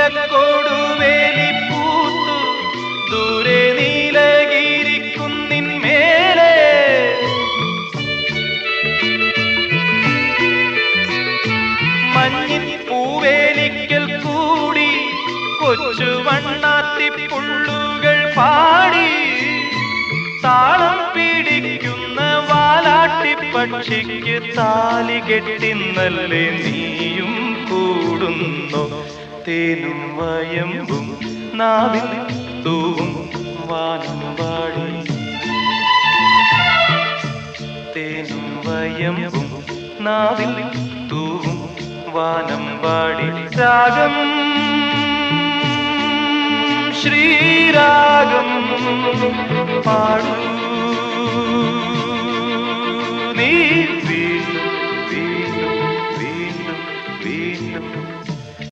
നീലക്കൊടുവേലിപ്പൂത്തു ദൂരെ നീലഗിരിക്കുന്നിന്മേലെ മഞ്ഞിൻ പൂവേലിക്കൽ കൂടി കൊച്ചു വണ്ണാത്തിപ്പുള്ളുകൾ പാടി താളം പിടിക്കുന്ന വാലാട്ടിപ്പക്ഷിക്ക് താലി കെട്ടിന്നല്ലേ നീയും കൂടുന്നു തേനും വയമ്പും നാവിൽ തൂവും വാനം പാടി തേനും വയമ്പും നാവിൽ തൂവും വാനം പാടി രാഗം ശ്രീരാഗം പാടൂ നീ